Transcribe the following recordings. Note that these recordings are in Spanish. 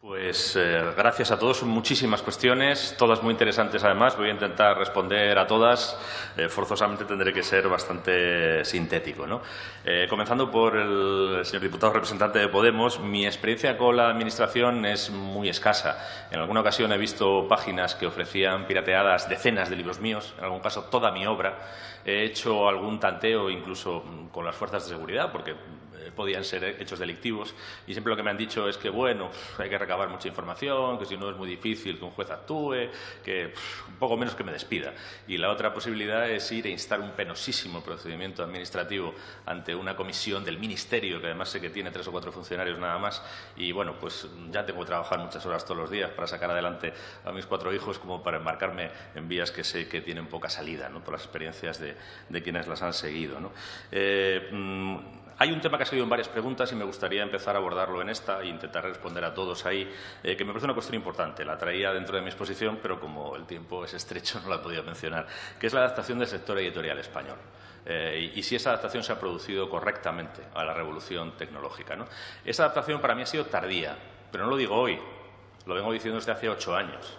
Pues gracias a todos. Son muchísimas cuestiones, todas muy interesantes además. Voy a intentar responder a todas. Forzosamente tendré que ser bastante sintético, ¿no? Comenzando por el señor diputado representante de Podemos, mi experiencia con la Administración es muy escasa. En alguna ocasión he visto páginas que ofrecían pirateadas decenas de libros míos, en algún caso toda mi obra. He hecho algún tanteo incluso con las fuerzas de seguridad, porque podían ser hechos delictivos, y siempre lo que me han dicho es que, bueno, hay que recabar mucha información, que si no es muy difícil que un juez actúe, que un poco menos que me despida. Y la otra posibilidad es ir e instar un penosísimo procedimiento administrativo ante una comisión del Ministerio, que además sé que tiene 3 o 4 funcionarios nada más, y bueno, pues ya tengo que trabajar muchas horas todos los días para sacar adelante a mis 4 hijos, como para embarcarme en vías que sé que tienen poca salida, ¿no?, por las experiencias de quienes las han seguido, ¿no? Hay un tema que ha salido en varias preguntas y me gustaría empezar a abordarlo en esta e intentar responder a todos ahí, que me parece una cuestión importante. La traía dentro de mi exposición, pero como el tiempo es estrecho no la he podido mencionar, que es la adaptación del sector editorial español. Y si esa adaptación se ha producido correctamente a la revolución tecnológica, ¿no? Esa adaptación para mí ha sido tardía, pero no lo digo hoy, lo vengo diciendo desde hace 8 años.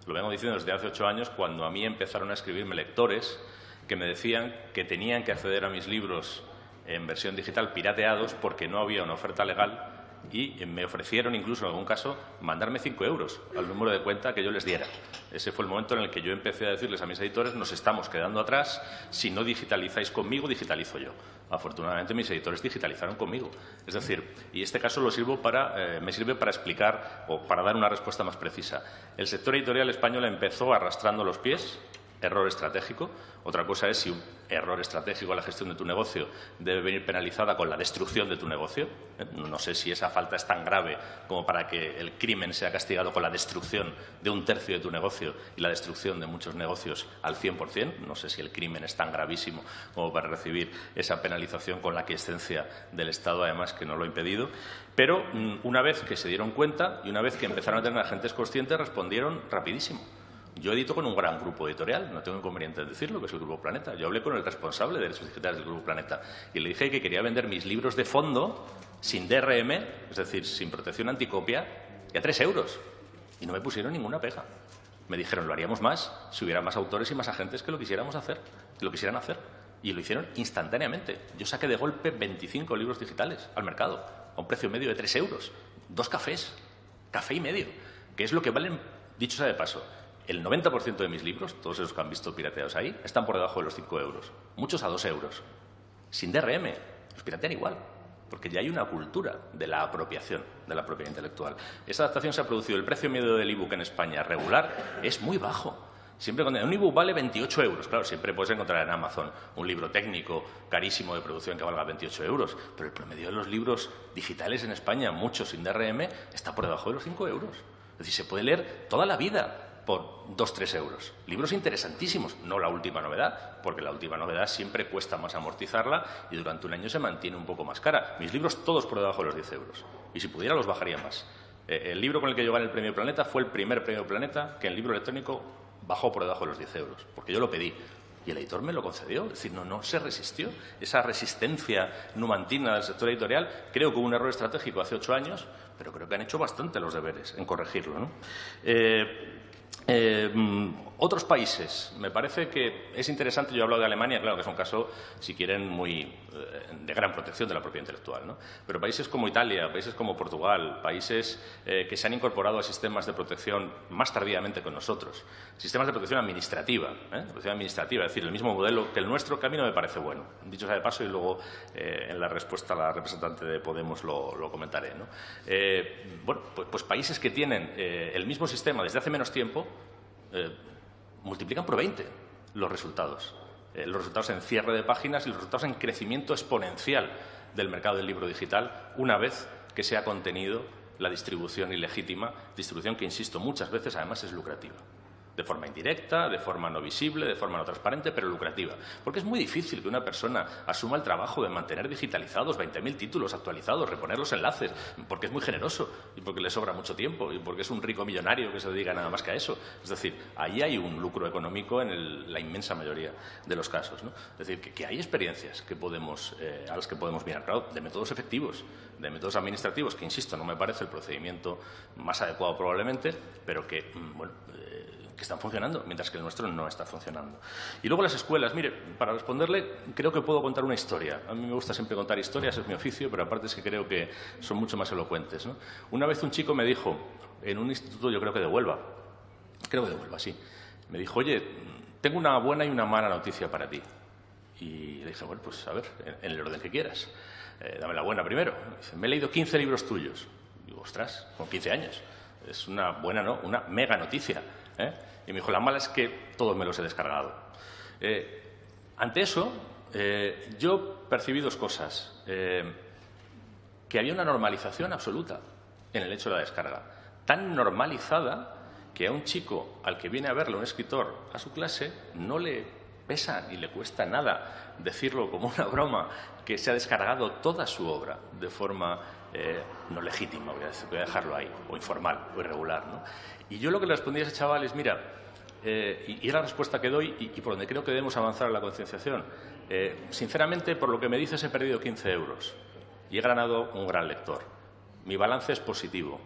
Lo vengo diciendo desde hace 8 años, cuando a mí empezaron a escribirme lectores que me decían que tenían que acceder a mis libros en versión digital pirateados porque no había una oferta legal, y me ofrecieron incluso en algún caso mandarme 5 euros al número de cuenta que yo les diera. Ese fue el momento en el que yo empecé a decirles a mis editores: nos estamos quedando atrás, si no digitalizáis conmigo, digitalizo yo. Afortunadamente mis editores digitalizaron conmigo. Es decir, y este caso me sirve para explicar o para dar una respuesta más precisa. El sector editorial español empezó arrastrando los pies. Error estratégico. Otra cosa es si un error estratégico en la gestión de tu negocio debe venir penalizada con la destrucción de tu negocio. No sé si esa falta es tan grave como para que el crimen sea castigado con la destrucción de 1/3 de tu negocio y la destrucción de muchos negocios al 100%. No sé si el crimen es tan gravísimo como para recibir esa penalización con la aquiescencia del Estado, además, que no lo ha impedido. Pero una vez que se dieron cuenta y una vez que empezaron a tener agentes conscientes, respondieron rapidísimo. Yo edito con un gran grupo editorial, no tengo inconveniente en decirlo, que es el Grupo Planeta. Yo hablé con el responsable de derechos digitales del Grupo Planeta y le dije que quería vender mis libros de fondo sin DRM, es decir, sin protección anticopia, y a 3 euros. Y no me pusieron ninguna pega. Me dijeron: lo haríamos más si hubiera más autores y más agentes que lo quisieran hacer. Y lo hicieron instantáneamente. Yo saqué de golpe 25 libros digitales al mercado, a un precio medio de 3 euros. 2 cafés, café y medio, que es lo que valen, dicho sea de paso. El 90% de mis libros, todos esos que han visto pirateados ahí, están por debajo de los 5 euros. Muchos a 2 euros. Sin DRM. Los piratean igual. Porque ya hay una cultura de la apropiación, de la propiedad intelectual. Esa adaptación se ha producido. El precio medio del ebook en España regular es muy bajo. Siempre cuando un ebook vale 28 euros. Claro, siempre puedes encontrar en Amazon un libro técnico carísimo de producción que valga 28 euros. Pero el promedio de los libros digitales en España, muchos sin DRM, está por debajo de los 5 euros. Es decir, se puede leer toda la vida por 2-3 euros. Libros interesantísimos, no la última novedad, porque la última novedad siempre cuesta más amortizarla y durante un año se mantiene un poco más cara. Mis libros todos por debajo de los 10 euros. Y si pudiera los bajaría más. El libro con el que yo gané el Premio Planeta fue el primer Premio Planeta que en libro electrónico bajó por debajo de los 10 euros, porque yo lo pedí. Y el editor me lo concedió. Es decir, no se resistió. Esa resistencia numantina del sector editorial, creo que hubo un error estratégico hace 8 años, pero creo que han hecho bastante los deberes en corregirlo, ¿no? Otros países, me parece que es interesante. Yo he hablado de Alemania, claro que es un caso, si quieren, muy de gran protección de la propiedad intelectual, ¿no? Pero países como Italia, países como Portugal, países que se han incorporado a sistemas de protección más tardíamente que nosotros, sistemas de protección administrativa, es decir, el mismo modelo que el nuestro, que a mí no me parece bueno. Dicho sea de paso, y luego en la respuesta a la representante de Podemos lo comentaré, ¿no? Bueno, pues países que tienen el mismo sistema desde hace menos tiempo multiplican por 20 los resultados. Los resultados en cierre de páginas y los resultados en crecimiento exponencial del mercado del libro digital, una vez que se ha contenido la distribución ilegítima, distribución que, insisto, muchas veces además es lucrativa. de forma indirecta, de forma no visible, de forma no transparente, pero lucrativa. Porque es muy difícil que una persona asuma el trabajo de mantener digitalizados 20.000 títulos actualizados, reponer los enlaces, porque es muy generoso y porque le sobra mucho tiempo y porque es un rico millonario que se dedica nada más que a eso. Es decir, ahí hay un lucro económico en la inmensa mayoría de los casos, ¿no? Es decir, que hay experiencias que a las que podemos mirar, claro, de métodos efectivos, de métodos administrativos, que, insisto, no me parece el procedimiento más adecuado probablemente, pero que, bueno, que están funcionando, mientras que el nuestro no está funcionando. Y luego las escuelas. Mire, para responderle, creo que puedo contar una historia. A mí me gusta siempre contar historias, es mi oficio, pero aparte es que creo que son mucho más elocuentes, ¿no? Una vez un chico me dijo, en un instituto, yo creo que de Huelva, sí, me dijo, oye, tengo una buena y una mala noticia para ti. Y le dije, bueno, pues a ver, en el orden que quieras. Dame la buena primero. Dice, me he leído 15 libros tuyos. Digo, ostras, con 15 años. Es una buena, ¿no? Una mega noticia, ¿eh? Y me dijo, la mala es que todos me los he descargado. Ante eso, yo percibí dos cosas. Que había una normalización absoluta en el hecho de la descarga. Tan normalizada que a un chico al que viene a verlo un escritor a su clase no le pesa ni le cuesta nada decirlo como una broma que se ha descargado toda su obra de forma no legítima, voy a dejarlo ahí, o informal, o irregular, ¿no? Y yo lo que le respondí a ese chaval es, mira, y es la respuesta que doy y por donde creo que debemos avanzar en la concienciación. Sinceramente, por lo que me dices, he perdido 15 euros y he ganado un gran lector. Mi balance es positivo.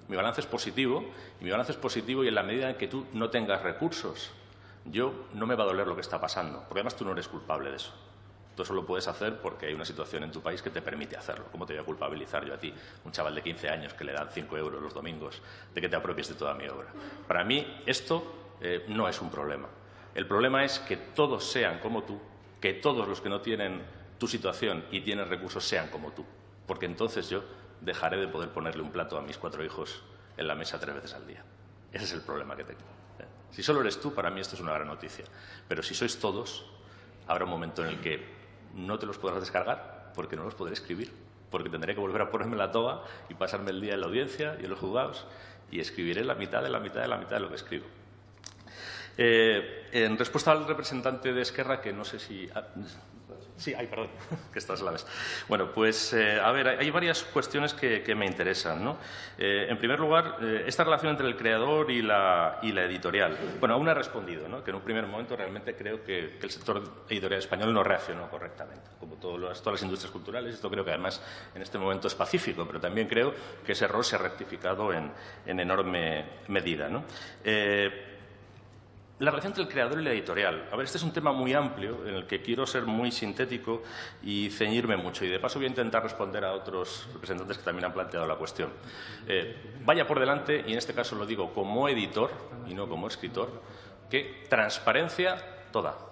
Mi balance es positivo y en la medida en que tú no tengas recursos, no me va a doler lo que está pasando, porque además tú no eres culpable de eso. Tú eso lo puedes hacer porque hay una situación en tu país que te permite hacerlo. ¿Cómo te voy a culpabilizar yo a ti, un chaval de 15 años que le dan 5 euros los domingos, de que te apropies de toda mi obra? Para mí esto no es un problema. El problema es que todos sean como tú, que todos los que no tienen tu situación y tienen recursos sean como tú, porque entonces yo dejaré de poder ponerle un plato a mis 4 hijos en la mesa 3 veces al día. Ese es el problema que tengo. Si solo eres tú, para mí esto es una gran noticia. Pero si sois todos, habrá un momento en el que no te los podrás descargar porque no los podré escribir, porque tendré que volver a ponerme la toga y pasarme el día en la audiencia y en los juzgados y escribiré la mitad de la mitad de la mitad de lo que escribo. En respuesta al representante de Esquerra, que no sé si... Sí, perdón, que esta es la vez. Bueno, pues, a ver, hay varias cuestiones que me interesan, ¿no? En primer lugar, esta relación entre el creador y la editorial. Bueno, aún he respondido, ¿no? Que en un primer momento realmente creo que el sector editorial español no reaccionó correctamente, como todas las industrias culturales. Esto creo que además en este momento es pacífico, pero también creo que ese error se ha rectificado en enorme medida, ¿no? La relación entre el creador y la editorial. A ver, este es un tema muy amplio en el que quiero ser muy sintético y ceñirme mucho. Y de paso voy a intentar responder a otros representantes que también han planteado la cuestión. Vaya por delante, y en este caso lo digo como editor y no como escritor, que transparencia toda.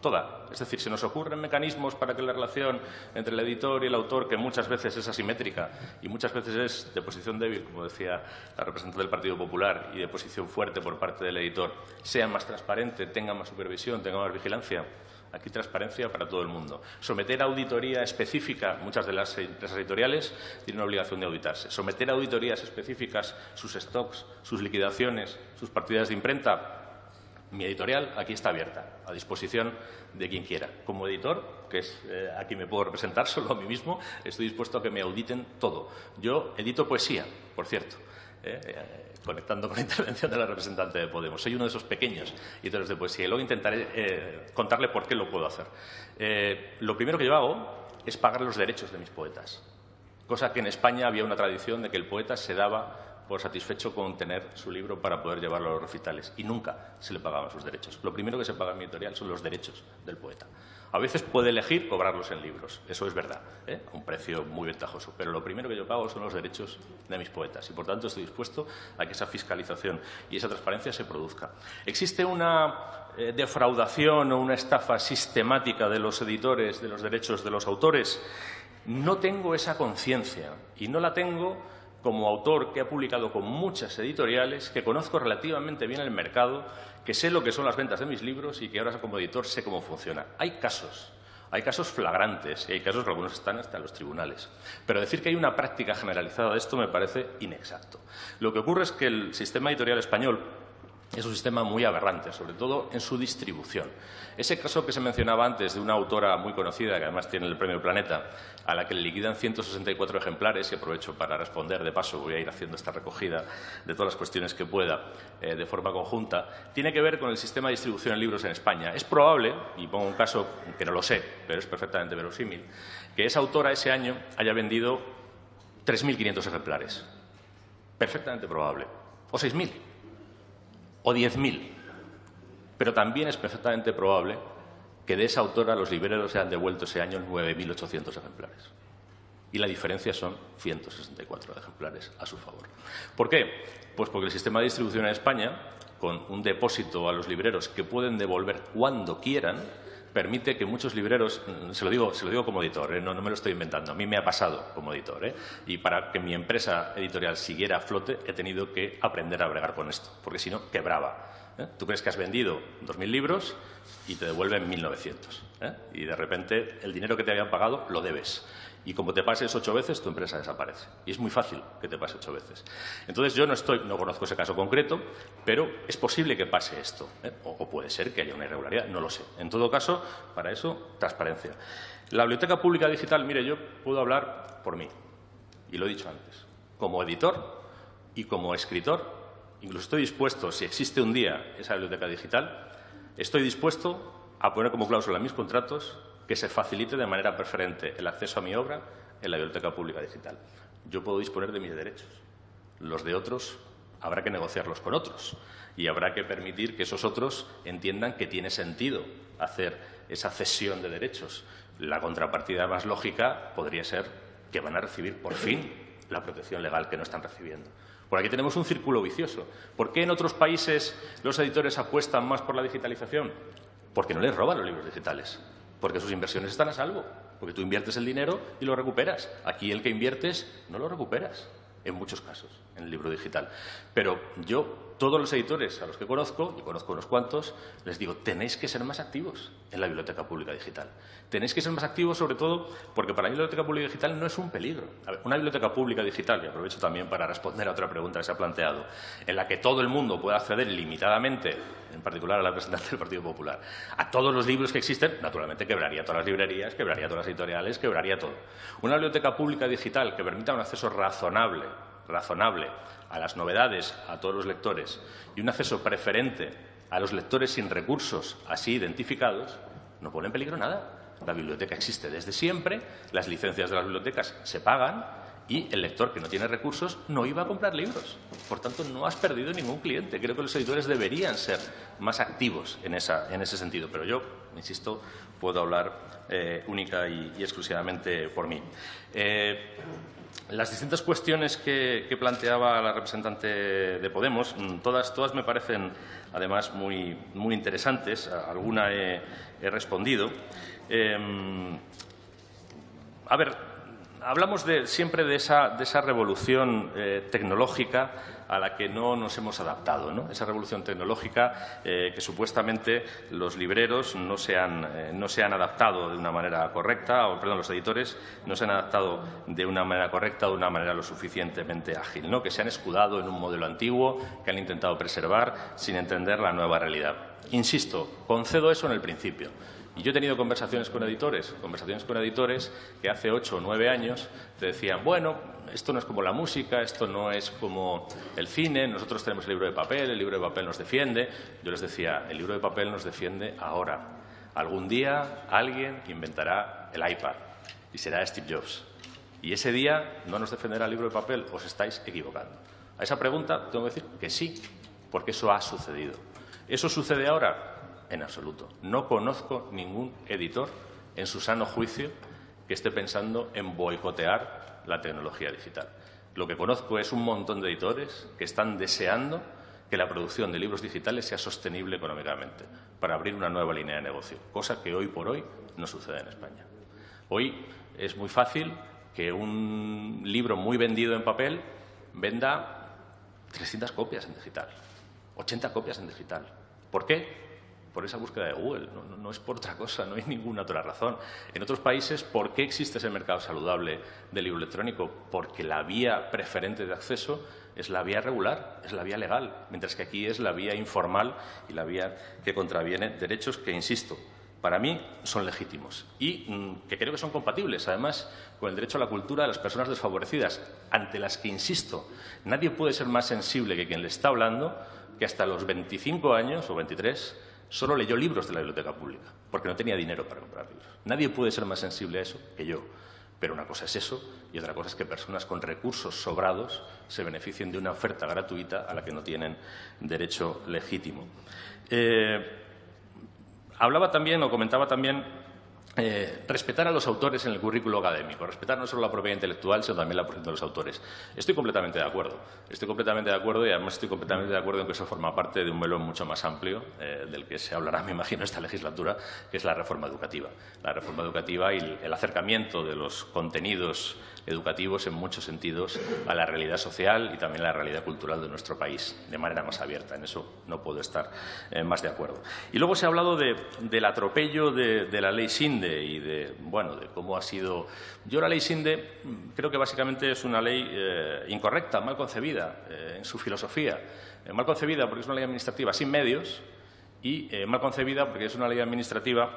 Toda. Es decir, se nos ocurren mecanismos para que la relación entre el editor y el autor, que muchas veces es asimétrica y muchas veces es de posición débil, como decía la representante del Partido Popular, y de posición fuerte por parte del editor, sea más transparente, tenga más supervisión, tenga más vigilancia. Aquí transparencia para todo el mundo. Someter a auditoría específica, muchas de las empresas editoriales tienen una obligación de auditarse. Someter a auditorías específicas sus stocks, sus liquidaciones, sus partidas de imprenta. Mi editorial aquí está abierta, a disposición de quien quiera. Como editor, que es a quien me puedo representar, solo a mí mismo, estoy dispuesto a que me auditen todo. Yo edito poesía, por cierto, conectando con la intervención de la representante de Podemos. Soy uno de esos pequeños editores de poesía y luego intentaré contarle por qué lo puedo hacer. Lo primero que yo hago es pagar los derechos de mis poetas, cosa que en España había una tradición de que el poeta se daba por satisfecho con tener su libro para poder llevarlo a los recitales y nunca se le pagaban sus derechos. Lo primero que se paga en mi editorial son los derechos del poeta. A veces puede elegir cobrarlos en libros, eso es verdad, a un precio muy ventajoso, pero lo primero que yo pago son los derechos de mis poetas y, por tanto, estoy dispuesto a que esa fiscalización y esa transparencia se produzca. ¿Existe una defraudación o una estafa sistemática de los editores de los derechos de los autores? No tengo esa conciencia y no la tengo como autor que ha publicado con muchas editoriales, que conozco relativamente bien el mercado, que sé lo que son las ventas de mis libros y que ahora como editor sé cómo funciona. Hay casos flagrantes y hay casos que algunos están hasta en los tribunales. Pero decir que hay una práctica generalizada de esto me parece inexacto. Lo que ocurre es que el sistema editorial español es un sistema muy aberrante, sobre todo en su distribución. Ese caso que se mencionaba antes de una autora muy conocida, que además tiene el Premio Planeta, a la que le liquidan 164 ejemplares, y aprovecho para responder, de paso voy a ir haciendo esta recogida de todas las cuestiones que pueda de forma conjunta, tiene que ver con el sistema de distribución de libros en España. Es probable, y pongo un caso que no lo sé, pero es perfectamente verosímil, que esa autora ese año haya vendido 3.500 ejemplares. Perfectamente probable. O 6.000. O 10.000. Pero también es perfectamente probable que de esa autora los libreros se han devuelto ese año 9.800 ejemplares. Y la diferencia son 164 ejemplares a su favor. ¿Por qué? Pues porque el sistema de distribución en España, con un depósito a los libreros que pueden devolver cuando quieran, permite que muchos libreros, se lo digo como editor, no me lo estoy inventando, a mí me ha pasado como editor, y para que mi empresa editorial siguiera a flote he tenido que aprender a bregar con esto, porque si no, quebraba. Tú crees que has vendido 2.000 libros y te devuelven 1.900, y de repente el dinero que te habían pagado lo debes. Y como te pases 8 veces, tu empresa desaparece. Y es muy fácil que te pase 8 veces. Entonces, yo no conozco ese caso concreto, pero es posible que pase esto. O puede ser que haya una irregularidad, no lo sé. En todo caso, para eso, transparencia. La Biblioteca Pública Digital, mire, yo puedo hablar por mí. Y lo he dicho antes. Como editor y como escritor, incluso estoy dispuesto, si existe un día esa biblioteca digital, estoy dispuesto a poner como cláusula en mis contratos que se facilite de manera preferente el acceso a mi obra en la Biblioteca Pública Digital. Yo puedo disponer de mis derechos. Los de otros habrá que negociarlos con otros y habrá que permitir que esos otros entiendan que tiene sentido hacer esa cesión de derechos. La contrapartida más lógica podría ser que van a recibir, por fin, la protección legal que no están recibiendo. Por aquí tenemos un círculo vicioso. ¿Por qué en otros países los editores apuestan más por la digitalización? Porque no les roban los libros digitales. Porque sus inversiones están a salvo, porque tú inviertes el dinero y lo recuperas. Aquí el que inviertes no lo recuperas, en muchos casos, en el libro digital. Pero yo, todos los editores a los que conozco, y conozco unos cuantos, les digo, tenéis que ser más activos en la Biblioteca Pública Digital. Tenéis que ser más activos, sobre todo, porque para mí la Biblioteca Pública Digital no es un peligro. A ver, una Biblioteca Pública Digital, y aprovecho también para responder a otra pregunta que se ha planteado, en la que todo el mundo pueda acceder limitadamente, en particular a la representante del Partido Popular, a todos los libros que existen, naturalmente quebraría todas las librerías, quebraría todas las editoriales, quebraría todo. Una Biblioteca Pública Digital que permita un acceso razonable a las novedades a todos los lectores y un acceso preferente a los lectores sin recursos así identificados, no pone en peligro nada. La biblioteca existe desde siempre, las licencias de las bibliotecas se pagan y el lector que no tiene recursos no iba a comprar libros. Por tanto, no has perdido ningún cliente. Creo que los editores deberían ser más activos en ese sentido. Pero yo, insisto, puedo hablar única y exclusivamente por mí. Las distintas cuestiones que planteaba la representante de Podemos, todas me parecen, además, muy interesantes. A alguna he respondido. A ver, hablamos siempre de esa revolución tecnológica a la que no nos hemos adaptado, ¿no? Esa revolución tecnológica que supuestamente los libreros no se han adaptado de una manera correcta, los editores no se han adaptado de una manera correcta o de una manera lo suficientemente ágil, ¿no? Que se han escudado en un modelo antiguo, que han intentado preservar sin entender la nueva realidad. Insisto, concedo eso en el principio. Y yo he tenido conversaciones con editores que hace 8 o 9 años te decían, bueno, esto no es como la música, esto no es como el cine, nosotros tenemos el libro de papel, el libro de papel nos defiende. Yo les decía, el libro de papel nos defiende ahora. Algún día alguien inventará el iPad y será Steve Jobs. Y ese día no nos defenderá el libro de papel, os estáis equivocando. A esa pregunta tengo que decir que sí, porque eso ha sucedido. ¿Eso sucede ahora? En absoluto. No conozco ningún editor en su sano juicio que esté pensando en boicotear la tecnología digital. Lo que conozco es un montón de editores que están deseando que la producción de libros digitales sea sostenible económicamente para abrir una nueva línea de negocio, cosa que hoy por hoy no sucede en España. Hoy es muy fácil que un libro muy vendido en papel venda 300 copias en digital, 80 copias en digital. ¿Por qué? Por esa búsqueda de Google, no es por otra cosa, no hay ninguna otra razón. En otros países, ¿por qué existe ese mercado saludable del libro electrónico? Porque la vía preferente de acceso es la vía regular, es la vía legal, mientras que aquí es la vía informal y la vía que contraviene derechos que, insisto, para mí son legítimos y que creo que son compatibles, además, con el derecho a la cultura de las personas desfavorecidas, ante las que, insisto, nadie puede ser más sensible que quien le está hablando, que hasta los 25 años o 23 solo leyó libros de la biblioteca pública, porque no tenía dinero para comprar libros. Nadie puede ser más sensible a eso que yo. Pero una cosa es eso y otra cosa es que personas con recursos sobrados se beneficien de una oferta gratuita a la que no tienen derecho legítimo. Hablaba también o comentaba también respetar a los autores en el currículo académico, respetar no solo la propiedad intelectual, sino también la protección de los autores. Estoy completamente de acuerdo. Estoy completamente de acuerdo y además estoy completamente de acuerdo en que eso forma parte de un melón mucho más amplio del que se hablará, me imagino, esta legislatura, que es la reforma educativa. La reforma educativa y el acercamiento de los contenidos educativos en muchos sentidos a la realidad social y también a la realidad cultural de nuestro país, de manera más abierta. En eso no puedo estar más de acuerdo. Y luego se ha hablado del atropello de la ley Sinde y de cómo ha sido. Yo la ley Sinde creo que básicamente es una ley incorrecta, mal concebida en su filosofía. Mal concebida porque es una ley administrativa sin medios y mal concebida porque es una ley administrativa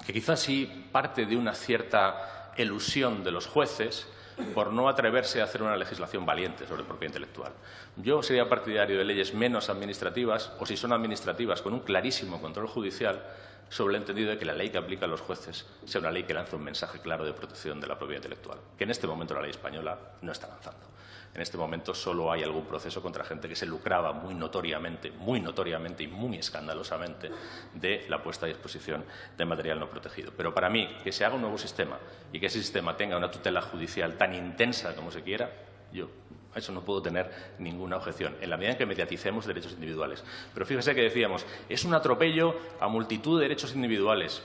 que quizás sí parte de una cierta elusión de los jueces por no atreverse a hacer una legislación valiente sobre propiedad intelectual. Yo sería partidario de leyes menos administrativas o, si son administrativas, con un clarísimo control judicial, sobre el entendido de que la ley que aplican los jueces sea una ley que lanza un mensaje claro de protección de la propiedad intelectual, que en este momento la ley española no está lanzando. En este momento solo hay algún proceso contra gente que se lucraba muy notoriamente y muy escandalosamente de la puesta a disposición de material no protegido. Pero para mí, que se haga un nuevo sistema y que ese sistema tenga una tutela judicial tan intensa como se quiera, yo a eso no puedo tener ninguna objeción, en la medida en que mediaticemos derechos individuales. Pero fíjese que decíamos, es un atropello a multitud de derechos individuales.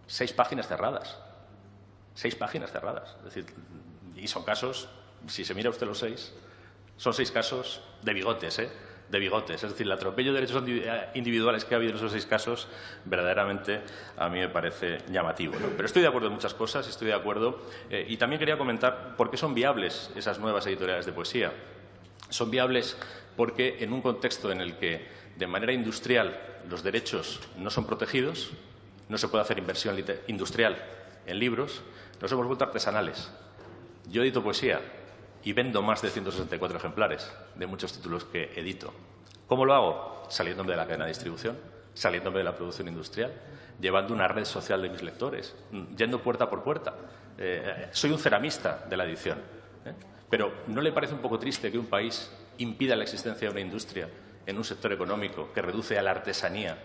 6 páginas cerradas. 6 páginas cerradas. Es decir, y son casos, si se mira usted los 6, son 6 casos de bigotes, de bigotes. Es decir, el atropello de derechos individuales que ha habido en esos 6 casos verdaderamente a mí me parece llamativo, ¿no? Pero estoy de acuerdo en muchas cosas, estoy de acuerdo. Y también quería comentar por qué son viables esas nuevas editoriales de poesía. Son viables porque en un contexto en el que de manera industrial los derechos no son protegidos, no se puede hacer inversión industrial en libros, nos hemos vuelto artesanales. Yo edito poesía y vendo más de 164 ejemplares de muchos títulos que edito. ¿Cómo lo hago? Saliéndome de la cadena de distribución, saliéndome de la producción industrial, llevando una red social de mis lectores, yendo puerta por puerta. Soy un ceramista de la edición. Pero ¿no le parece un poco triste que un país impida la existencia de una industria en un sector económico que reduce a la artesanía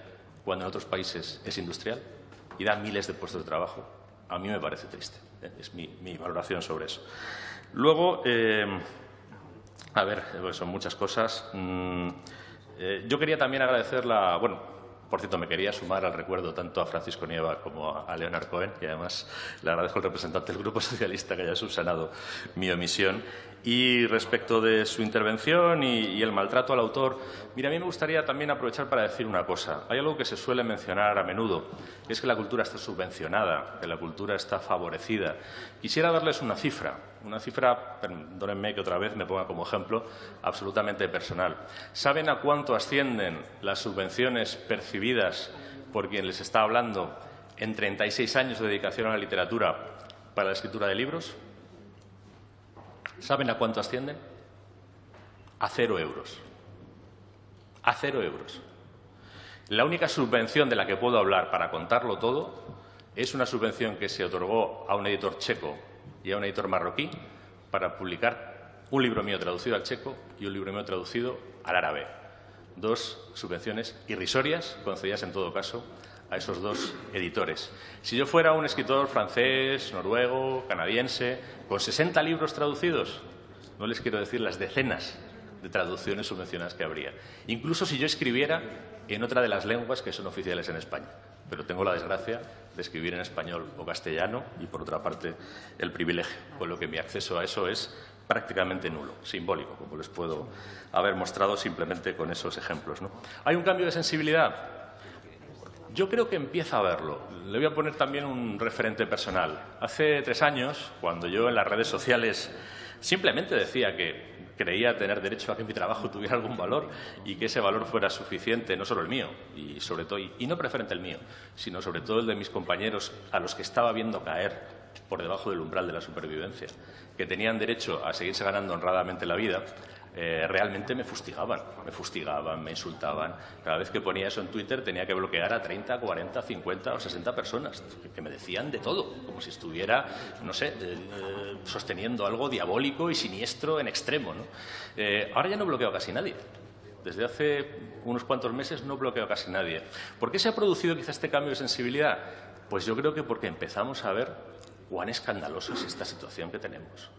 cuando en otros países es industrial y da miles de puestos de trabajo? A mí me parece triste. Es mi valoración sobre eso. Luego, son muchas cosas. Yo quería también agradecer por cierto, me quería sumar al recuerdo tanto a Francisco Nieva como a Leonard Cohen, y además le agradezco al representante del Grupo Socialista que haya subsanado mi omisión. Y respecto de su intervención y el maltrato al autor, mira, a mí me gustaría también aprovechar para decir una cosa. Hay algo que se suele mencionar a menudo, que es que la cultura está subvencionada, que la cultura está favorecida. Quisiera darles una cifra, perdónenme que otra vez me ponga como ejemplo, absolutamente personal. ¿Saben a cuánto ascienden las subvenciones percibidas por quien les está hablando en 36 años de dedicación a la literatura para la escritura de libros? ¿Saben a cuánto ascienden? A 0 euros. A 0 euros. La única subvención de la que puedo hablar para contarlo todo es una subvención que se otorgó a un editor checo y a un editor marroquí para publicar un libro mío traducido al checo y un libro mío traducido al árabe. 2 subvenciones irrisorias, concedidas en todo caso a esos 2 editores. Si yo fuera un escritor francés, noruego, canadiense, con 60 libros traducidos, no les quiero decir las decenas de traducciones subvencionadas que habría. Incluso si yo escribiera en otra de las lenguas que son oficiales en España. Pero tengo la desgracia de escribir en español o castellano y, por otra parte, el privilegio, con lo que mi acceso a eso es prácticamente nulo, simbólico, como les puedo haber mostrado simplemente con esos ejemplos, ¿no? ¿Hay un cambio de sensibilidad? Yo creo que empieza a verlo. Le voy a poner también un referente personal. Hace 3 años, cuando yo en las redes sociales simplemente decía que creía tener derecho a que mi trabajo tuviera algún valor y que ese valor fuera suficiente, no solo el mío, y sobre todo, y no preferente el mío, sino sobre todo el de mis compañeros a los que estaba viendo caer por debajo del umbral de la supervivencia, que tenían derecho a seguirse ganando honradamente la vida. Realmente me fustigaban, me insultaban. Cada vez que ponía eso en Twitter tenía que bloquear a 30, 40, 50 o 60 personas que me decían de todo, como si estuviera, no sé, sosteniendo algo diabólico y siniestro en extremo, ¿no? Ahora ya no bloqueo a casi nadie. Desde hace unos cuantos meses no bloqueo a casi nadie. ¿Por qué se ha producido quizá este cambio de sensibilidad? Pues yo creo que porque empezamos a ver cuán escandalosa es esta situación que tenemos,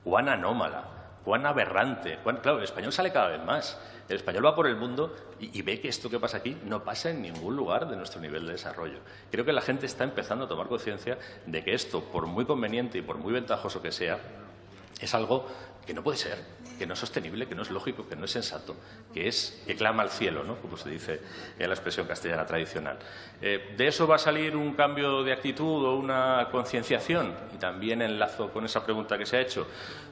cuán anómala, cuán aberrante. Claro, el español sale cada vez más. El español va por el mundo y ve que esto que pasa aquí no pasa en ningún lugar de nuestro nivel de desarrollo. Creo que la gente está empezando a tomar conciencia de que esto, por muy conveniente y por muy ventajoso que sea, es algo que no puede ser, que no es sostenible, que no es lógico, que no es sensato, que clama al cielo, ¿no?, como se dice en la expresión castellana tradicional. ¿De eso va a salir un cambio de actitud o una concienciación? Y también enlazo con esa pregunta que se ha hecho.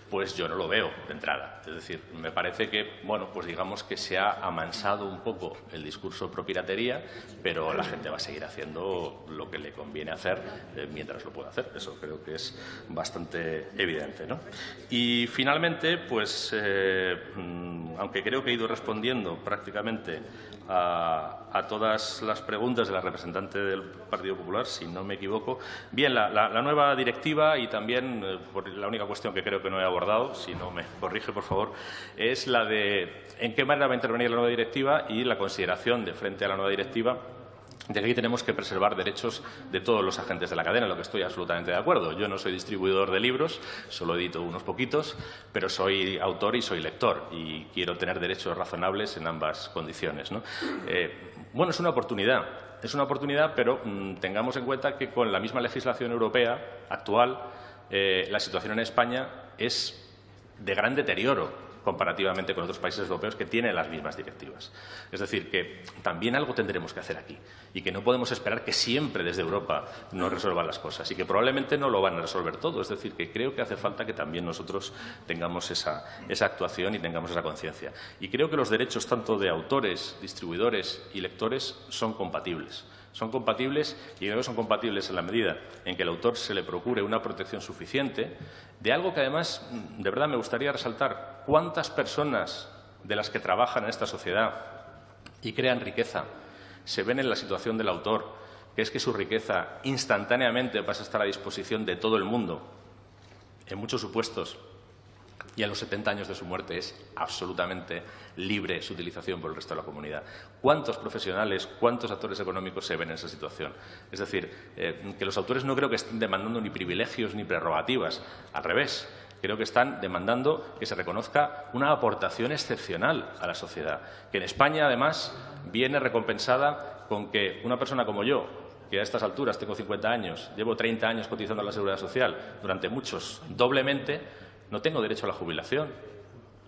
Pues yo no lo veo de entrada. Es decir, me parece que, bueno, pues digamos que se ha amansado un poco el discurso pro piratería, pero la gente va a seguir haciendo lo que le conviene hacer mientras lo pueda hacer. Eso creo que es bastante evidente, ¿no? Y finalmente, pues, aunque creo que he ido respondiendo prácticamente a todas las preguntas de la representante del Partido Popular, si no me equivoco. Bien, la nueva directiva, y también la única cuestión que creo que no he abordado, si no me corrige, por favor, es la de en qué manera va a intervenir la nueva directiva y la consideración de frente a la nueva directiva de que aquí tenemos que preservar derechos de todos los agentes de la cadena, en lo que estoy absolutamente de acuerdo. Yo no soy distribuidor de libros, solo edito unos poquitos, pero soy autor y soy lector y quiero tener derechos razonables en ambas condiciones, ¿no? Bueno, es una oportunidad, pero tengamos en cuenta que con la misma legislación europea actual, la situación en España es de gran deterioro comparativamente con otros países europeos que tienen las mismas directivas. Es decir, que también algo tendremos que hacer aquí y que no podemos esperar que siempre desde Europa nos resuelvan las cosas y que probablemente no lo van a resolver todo. Es decir, que creo que hace falta que también nosotros tengamos esa actuación y tengamos esa conciencia. Y creo que los derechos tanto de autores, distribuidores y lectores son compatibles. Son compatibles y creo que son compatibles en la medida en que el autor se le procure una protección suficiente de algo que además, de verdad, me gustaría resaltar. ¿Cuántas personas de las que trabajan en esta sociedad y crean riqueza se ven en la situación del autor, que es que su riqueza instantáneamente pasa a estar a disposición de todo el mundo, en muchos supuestos, y a los 70 años de su muerte es absolutamente libre su utilización por el resto de la comunidad? ¿Cuántos profesionales, cuántos actores económicos se ven en esa situación? Es decir, que los autores no creo que estén demandando ni privilegios ni prerrogativas. Al revés, creo que están demandando que se reconozca una aportación excepcional a la sociedad, que en España, además, viene recompensada con que una persona como yo, que a estas alturas tengo 50 años, llevo 30 años cotizando a la Seguridad Social, durante muchos doblemente, no tengo derecho a la jubilación,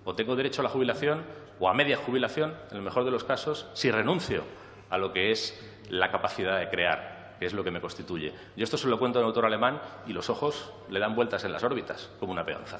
o tengo derecho a la jubilación o a media jubilación, en el mejor de los casos, si renuncio a lo que es la capacidad de crear, que es lo que me constituye. Yo esto se lo cuento a un autor alemán y los ojos le dan vueltas en las órbitas, como una peonza,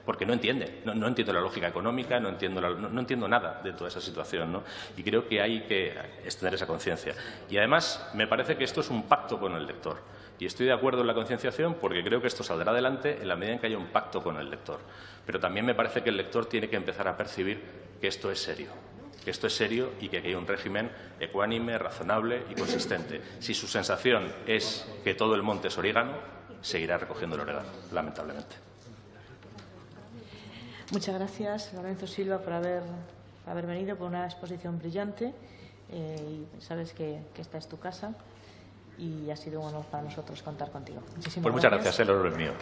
porque no entiende, no entiendo la lógica económica, no entiendo nada de toda esa situación, ¿no? Y creo que hay que tener esa conciencia. Y además me parece que esto es un pacto con el lector. Y estoy de acuerdo en la concienciación porque creo que esto saldrá adelante en la medida en que haya un pacto con el lector. Pero también me parece que el lector tiene que empezar a percibir que esto es serio. Que esto es serio y que aquí hay un régimen ecuánime, razonable y consistente. Si su sensación es que todo el monte es orégano, seguirá recogiendo el orégano, lamentablemente. Muchas gracias, Lorenzo Silva, por haber venido, por una exposición brillante. Y sabes que esta es tu casa. Y ha sido un honor para nosotros contar contigo. Muchísimas gracias. Muchas gracias, el honor es mío.